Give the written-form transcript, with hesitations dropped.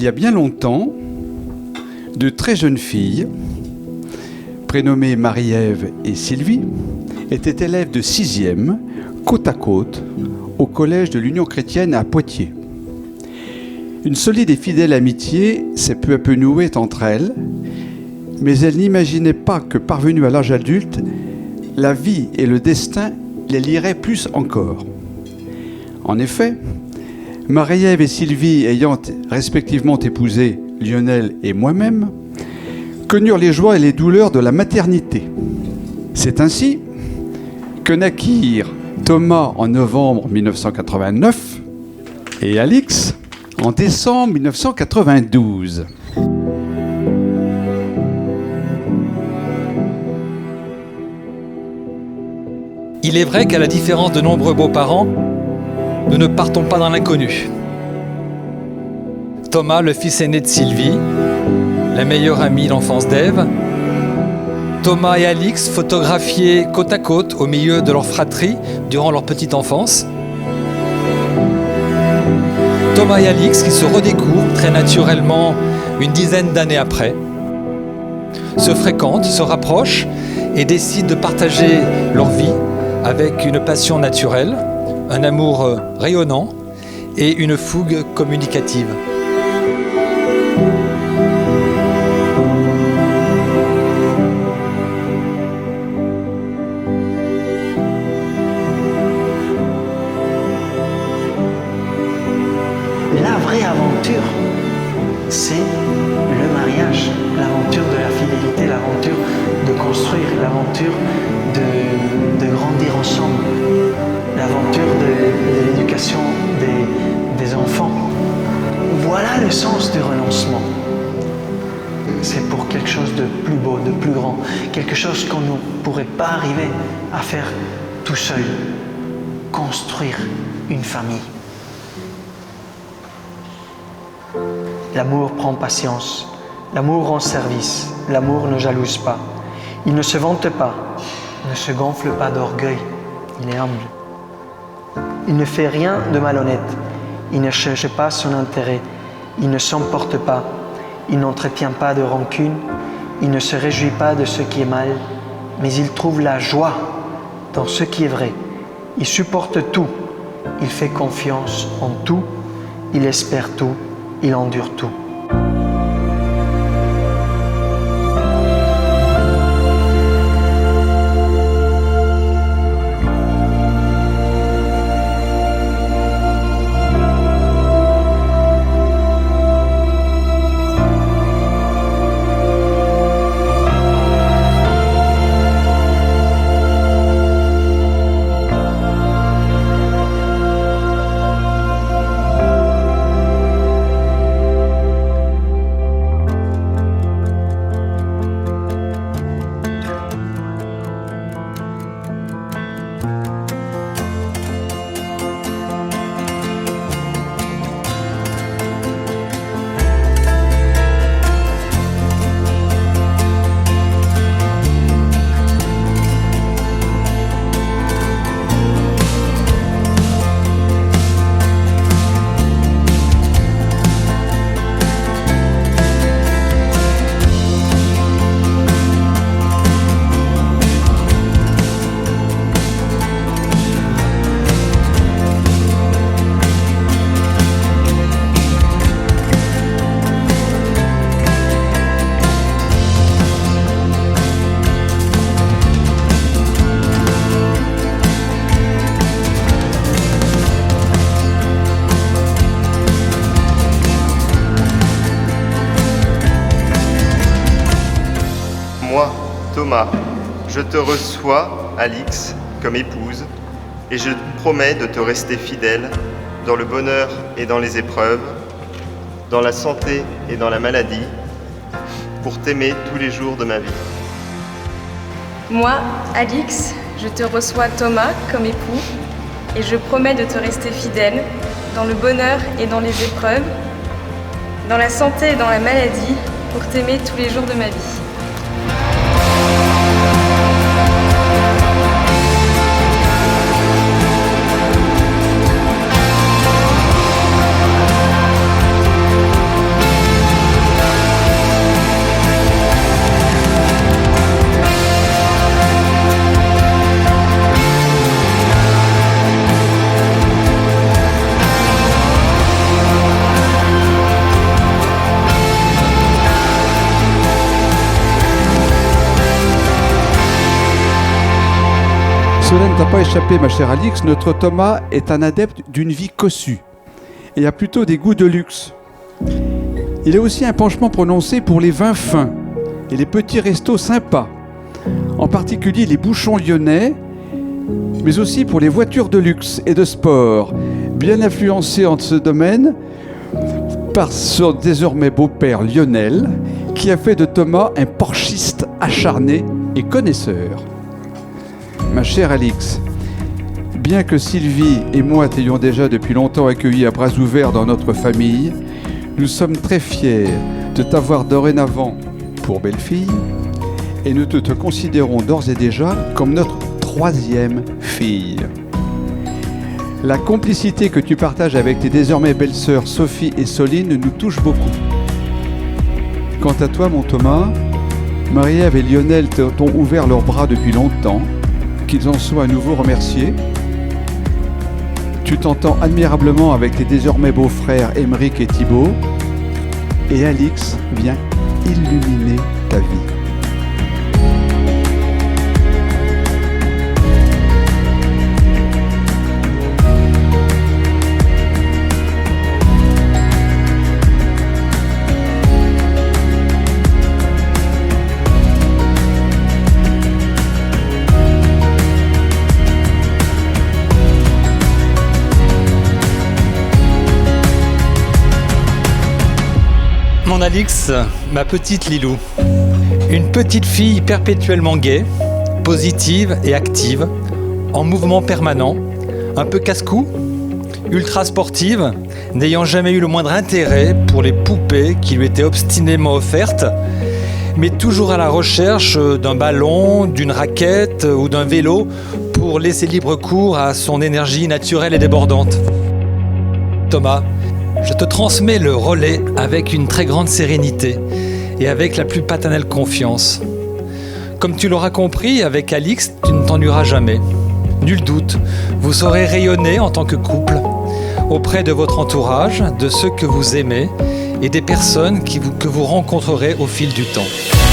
Il y a bien longtemps, de très jeunes filles, prénommées Marie-Ève et Sylvie, étaient élèves de 6e, côte à côte, au collège de l'Union chrétienne à Poitiers. Une solide et fidèle amitié s'est peu à peu nouée entre elles, mais elles n'imaginaient pas que, parvenues à l'âge adulte, la vie et le destin les lieraient plus encore. En effet, Marie-Ève et Sylvie, ayant respectivement épousé Lionel et moi-même, connurent les joies et les douleurs de la maternité. C'est ainsi que naquirent Thomas en novembre 1989 et Alix en décembre 1992. Il est vrai qu'à la différence de nombreux beaux-parents, nous ne partons pas dans l'inconnu. Thomas, le fils aîné de Sylvie, la meilleure amie d'enfance d'Ève. Thomas et Alix, photographiés côte à côte au milieu de leur fratrie durant leur petite enfance. Thomas et Alix qui se redécouvrent très naturellement une dizaine d'années après, se fréquentent, se rapprochent et décident de partager leur vie avec une passion naturelle, un amour rayonnant et une fougue communicative. La vraie aventure, c'est le mariage, l'aventure de la fidélité, l'aventure de construire, l'aventure de grandir ensemble, l'aventure de l'éducation des enfants. Voilà le sens du renoncement. C'est pour quelque chose de plus beau, de plus grand, quelque chose qu'on ne pourrait pas arriver à faire tout seul, construire une famille. L'amour prend patience, l'amour rend service, l'amour ne jalouse pas. Il ne se vante pas, ne se gonfle pas d'orgueil, il est humble. Il ne fait rien de malhonnête, il ne cherche pas son intérêt, il ne s'emporte pas, il n'entretient pas de rancune, il ne se réjouit pas de ce qui est mal, mais il trouve la joie dans ce qui est vrai. Il supporte tout, il fait confiance en tout, il espère tout, il endure tout. Moi, Thomas, je te reçois, Alix, comme épouse, et je te promets de te rester fidèle dans le bonheur et dans les épreuves, dans la santé et dans la maladie, pour t'aimer tous les jours de ma vie. Moi, Alix, je te reçois, Thomas, comme époux, et je promets de te rester fidèle dans le bonheur et dans les épreuves, dans la santé et dans la maladie, pour t'aimer tous les jours de ma vie. Cela ne t'a pas échappé, ma chère Alix, notre Thomas est un adepte d'une vie cossue et a plutôt des goûts de luxe. Il a aussi un penchant prononcé pour les vins fins et les petits restos sympas, en particulier les bouchons lyonnais, mais aussi pour les voitures de luxe et de sport, bien influencé en ce domaine par son désormais beau-père Lionel, qui a fait de Thomas un porschiste acharné et connaisseur. Ma chère Alix, bien que Sylvie et moi t'ayons déjà depuis longtemps accueilli à bras ouverts dans notre famille, nous sommes très fiers de t'avoir dorénavant pour belle-fille et nous te considérons d'ores et déjà comme notre 3e fille. La complicité que tu partages avec tes désormais belles-sœurs Sophie et Soline nous touche beaucoup. Quant à toi, mon Thomas, Marie-Ève et Lionel t'ont ouvert leurs bras depuis longtemps, qu'ils en soient à nouveau remerciés. Tu t'entends admirablement avec tes désormais beaux-frères Émeric et Thibaut, et Alix vient illuminer ta vie. Mon Alix, ma petite Lilou, une petite fille perpétuellement gaie, positive et active, en mouvement permanent, un peu casse-cou, ultra sportive, n'ayant jamais eu le moindre intérêt pour les poupées qui lui étaient obstinément offertes, mais toujours à la recherche d'un ballon, d'une raquette ou d'un vélo pour laisser libre cours à son énergie naturelle et débordante. Thomas, je te transmets le relais avec une très grande sérénité et avec la plus paternelle confiance. Comme tu l'auras compris, avec Alix, tu ne t'ennuieras jamais. Nul doute, vous saurez rayonner en tant que couple auprès de votre entourage, de ceux que vous aimez et des personnes que vous rencontrerez au fil du temps.